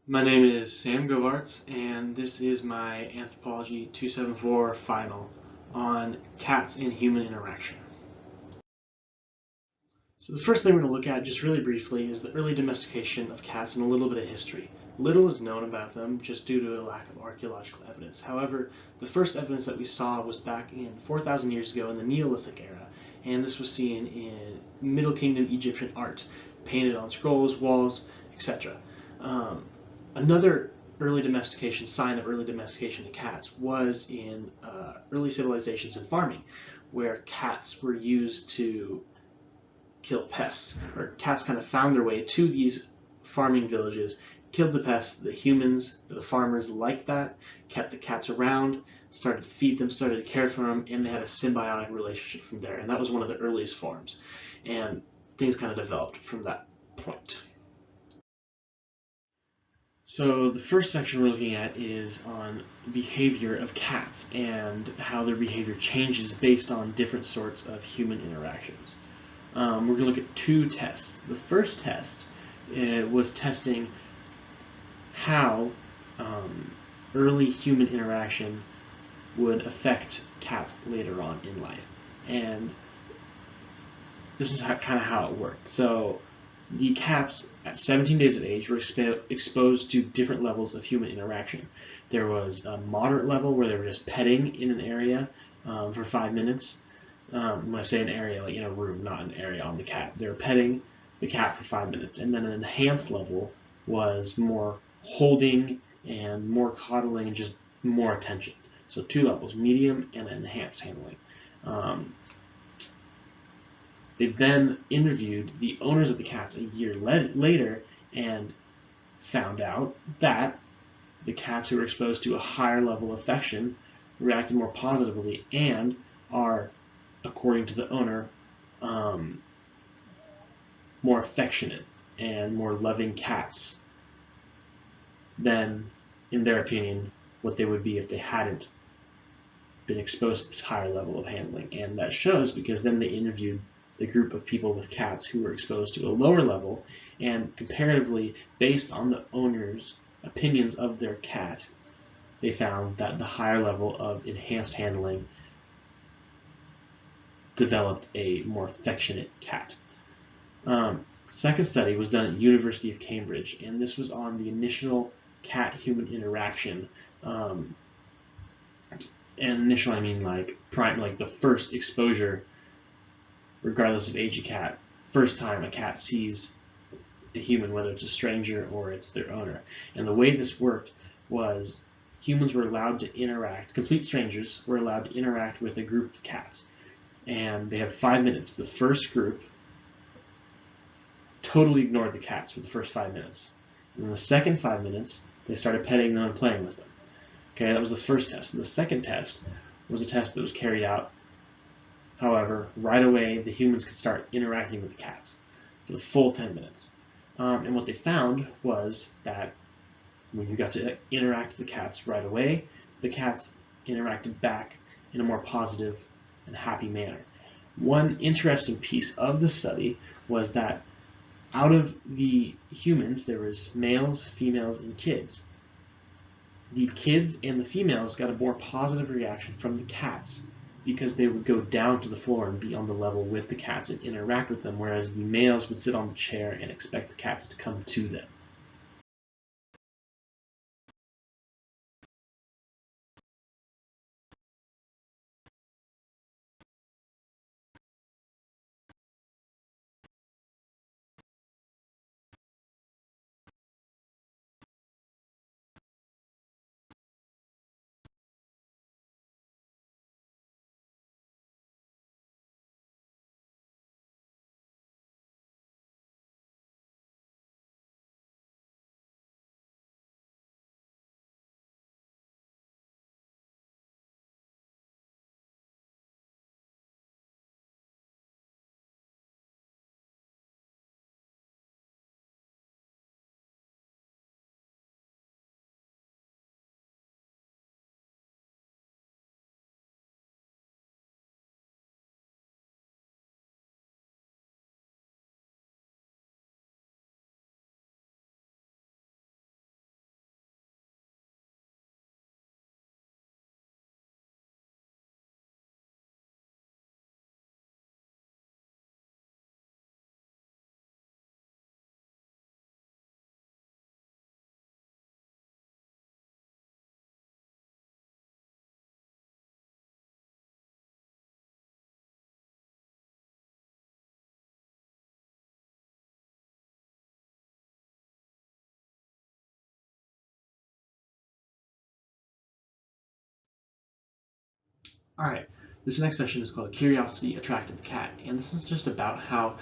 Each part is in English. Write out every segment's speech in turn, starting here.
My name is Sam Goovaerts, and this is my Anthropology 274 final on cats and human interaction. So the first thing we're going to look at, just really briefly, is the early domestication of cats and a little bit of history. Little is known about them just due to a lack of archaeological evidence. However, the first evidence that we saw was back in 4,000 years ago in the Neolithic era, and this was seen in Middle Kingdom Egyptian art, painted on scrolls, walls, etc. Another early domestication sign of early domestication of cats was in early civilizations and farming, where cats were used to kill pests, or cats kind of found their way to these farming villages, killed the pests. The humans, the farmers liked that, kept the cats around, started to feed them, started to care for them, and they had a symbiotic relationship from there. And that was one of the earliest forms. And things kind of developed from that point. So the first section we're looking at is on behavior of cats and how their behavior changes based on different sorts of human interactions. We're going to look at two tests. The first test was testing how early human interaction would affect cats later on in life. And this is kind of how it worked. So the cats at 17 days of age were exposed to different levels of human interaction. There was a moderate level where they were just petting in an area for 5 minutes. When I say an area, like in a room, not an area on the cat. They were petting the cat for 5 minutes. And then an enhanced level was more holding and more coddling and just more attention. So two levels, medium and enhanced handling. They then interviewed the owners of the cats a year later and found out that the cats who were exposed to a higher level of affection reacted more positively and are, according to the owner, more affectionate and more loving cats than, in their opinion, what they would be if they hadn't been exposed to this higher level of handling. And that shows because then they interviewed the group of people with cats who were exposed to a lower level, and comparatively, based on the owner's opinions of their cat, they found that the higher level of enhanced handling developed a more affectionate cat. Second study was done at University of Cambridge, and this was on the initial cat-human interaction. And initial, I mean like the first exposure, regardless of age of cat, first time a cat sees a human, whether it's a stranger or it's their owner. And the way this worked was humans were allowed to interact, complete strangers were allowed to interact with a group of cats. And they had 5 minutes. The first group totally ignored the cats for the first 5 minutes. And in the second 5 minutes, they started petting them and playing with them. Okay, that was the first test. And the second test was a test that was carried out. However, right away, the humans could start interacting with the cats for the full 10 minutes. And what they found was that when you got to interact with the cats right away, the cats interacted back in a more positive and happy manner. One interesting piece of the study was that out of the humans, there was males, females, and kids. The kids and the females got a more positive reaction from the cats because they would go down to the floor and be on the level with the cats and interact with them, whereas the males would sit on the chair and expect the cats to come to them. Alright, this next section is called Curiosity Attracted the Cat, and this is just about how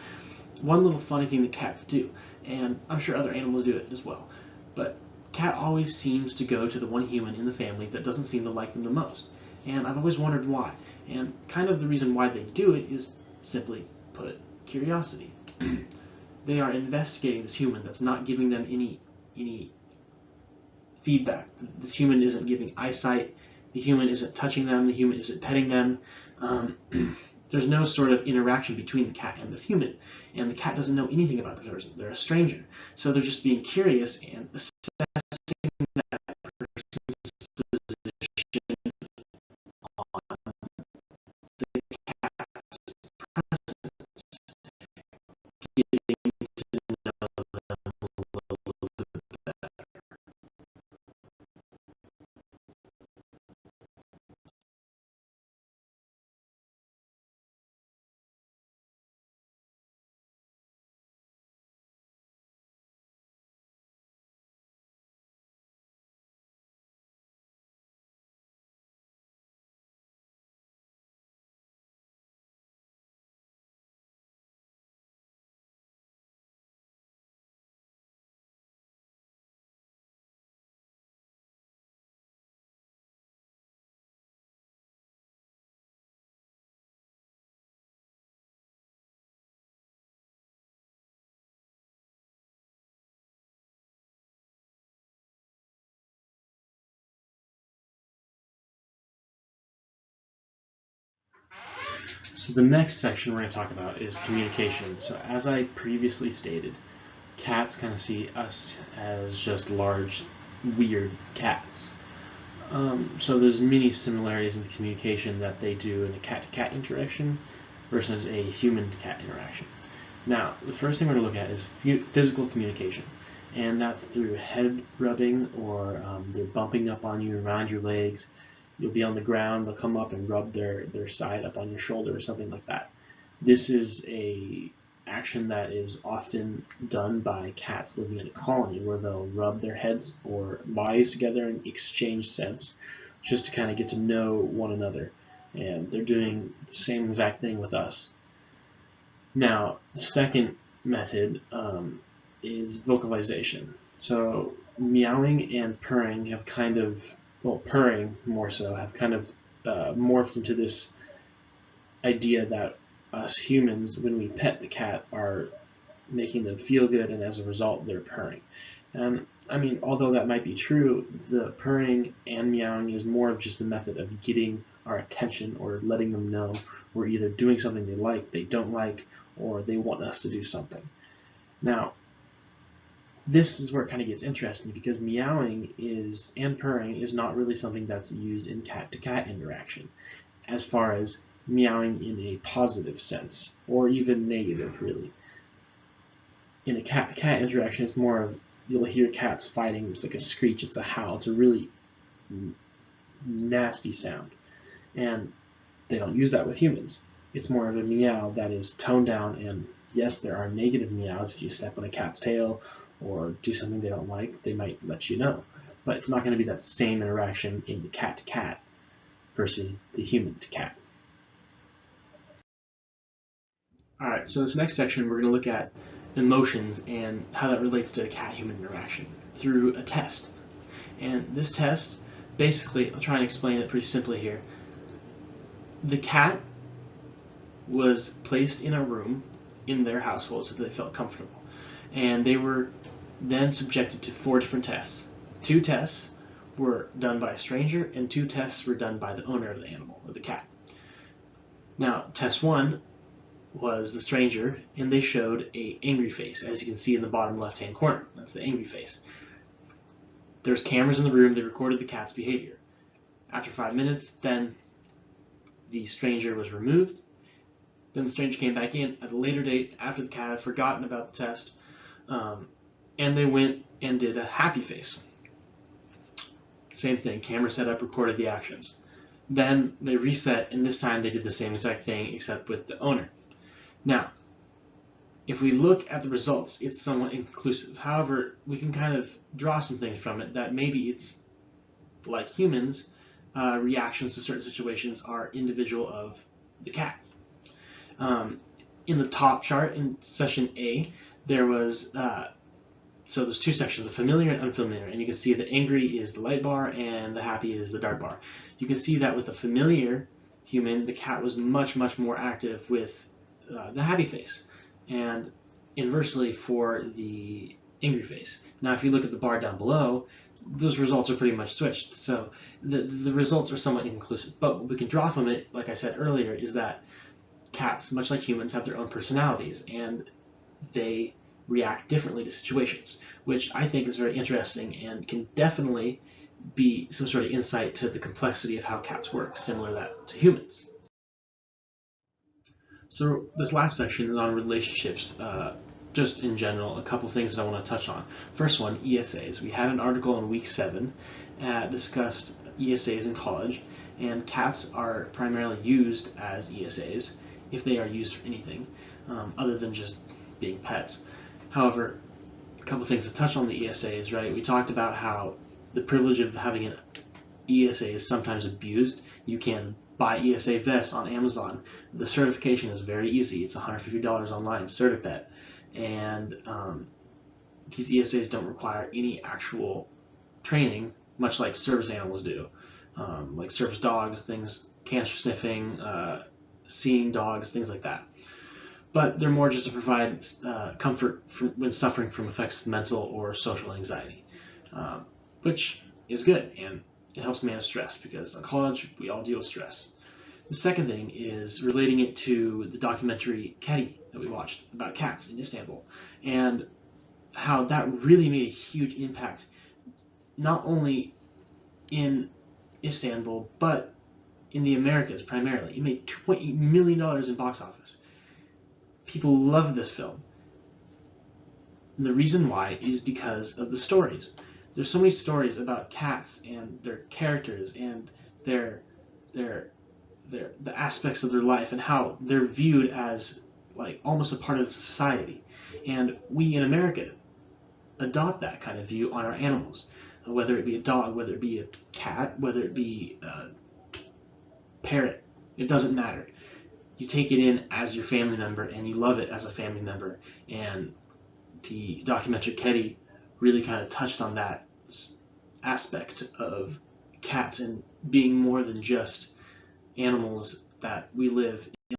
one little funny thing that cats do, and I'm sure other animals do it as well, but cat always seems to go to the one human in the family that doesn't seem to like them the most, and I've always wondered why, and kind of the reason why they do it is simply put, curiosity. They are investigating this human that's not giving them any feedback. The human isn't giving eyesight. The human isn't touching them. The human isn't petting them. There's no sort of interaction between the cat and the human, and the cat doesn't know anything about the person. They're a stranger, so they're just being curious and assessing that person's position on the cat's presence, getting to know them a little bit better. So the next section we're going to talk about is communication. So as I previously stated, cats kind of see us as just large, weird cats. So there's many similarities in the communication that they do in a cat-to-cat interaction versus a human-to-cat interaction. Now, the first thing we're going to look at is physical communication, and that's through head rubbing or they're bumping up on you around your legs. You'll be on the ground, they'll come up and rub their side up on your shoulder or something like that. This is a action that is often done by cats living in a colony where they'll rub their heads or bodies together and exchange scents just to kind of get to know one another. And they're doing the same exact thing with us. Now, the second method is vocalization. So meowing and purring have kind of, well, purring more so, have kind of morphed into this idea that us humans, when we pet the cat, are making them feel good, and as a result, they're purring. And I mean, although that might be true, the purring and meowing is more of just a method of getting our attention or letting them know we're either doing something they like, they don't like, or they want us to do something. Now, this is where it kind of gets interesting because meowing and purring is not really something that's used in cat-to-cat interaction as far as meowing in a positive sense or even negative, really. In a cat-to-cat interaction, it's more of you'll hear cats fighting. It's like a screech, it's a howl, it's a really nasty sound, and they don't use that with humans. It's more of a meow that is toned down, and yes, there are negative meows. If you step on a cat's tail or do something they don't like, they might let you know. But it's not going to be that same interaction in the cat-to-cat versus the human-to-cat. Alright, so this next section we're going to look at emotions and how that relates to cat-human interaction through a test. And this test, basically, I'll try and explain it pretty simply here. The cat was placed in a room in their household so that they felt comfortable. And they were then subjected to 4 different tests. 2 tests were done by a stranger, and 2 tests were done by the owner of the animal, or the cat. Now, test 1 was the stranger, and they showed an angry face, as you can see in the bottom left-hand corner. That's the angry face. There's cameras in the room. They recorded the cat's behavior. After 5 minutes, then the stranger was removed. Then the stranger came back in at a later date after the cat had forgotten about the test, and they went and did a happy face. Same thing, camera set up, recorded the actions. Then they reset, and this time they did the same exact thing except with the owner. Now, if we look at the results, it's somewhat inconclusive. However, we can kind of draw some things from it that maybe it's like humans, reactions to certain situations are individual of the cat. In the top chart in session A, there was so there's two sections, the familiar and unfamiliar, and you can see the angry is the light bar and the happy is the dark bar. You can see that with the familiar human, the cat was much more active with the happy face, and inversely for the angry face. Now, if you look at the bar down below, those results are pretty much switched. So the results are somewhat inconclusive. But what we can draw from it, like I said earlier, is that cats, much like humans, have their own personalities, and they react differently to situations, which I think is very interesting and can definitely be some sort of insight to the complexity of how cats work, similar to that to humans. So this last section is on relationships, just in general, a couple things that I want to touch on. First one, ESAs. We had an article in week 7 discussed ESAs in college, and cats are primarily used as ESAs if they are used for anything other than just being pets. However, a couple things to touch on the ESAs, right? We talked about how the privilege of having an ESA is sometimes abused. You can buy ESA vests on Amazon. The certification is very easy. It's $150 online, CertiPet. And these ESAs don't require any actual training, much like service animals do. Like service dogs, things, cancer sniffing, seeing dogs, things like that. But they're more just to provide comfort when suffering from effects of mental or social anxiety, which is good, and it helps manage stress, because in college we all deal with stress. The second thing is relating it to the documentary Kedi that we watched about cats in Istanbul, and how that really made a huge impact, not only in Istanbul, but in the Americas primarily. It made $20 million in box office. People love this film. And the reason why is because of the stories. There's so many stories about cats and their characters and the aspects of their life and how they're viewed as like almost a part of society. And we in America adopt that kind of view on our animals, whether it be a dog, whether it be a cat, whether it be a parrot. It doesn't matter. You take it in as your family member and you love it as a family member. And the documentary Kedi really kind of touched on that aspect of cats and being more than just animals that we live in.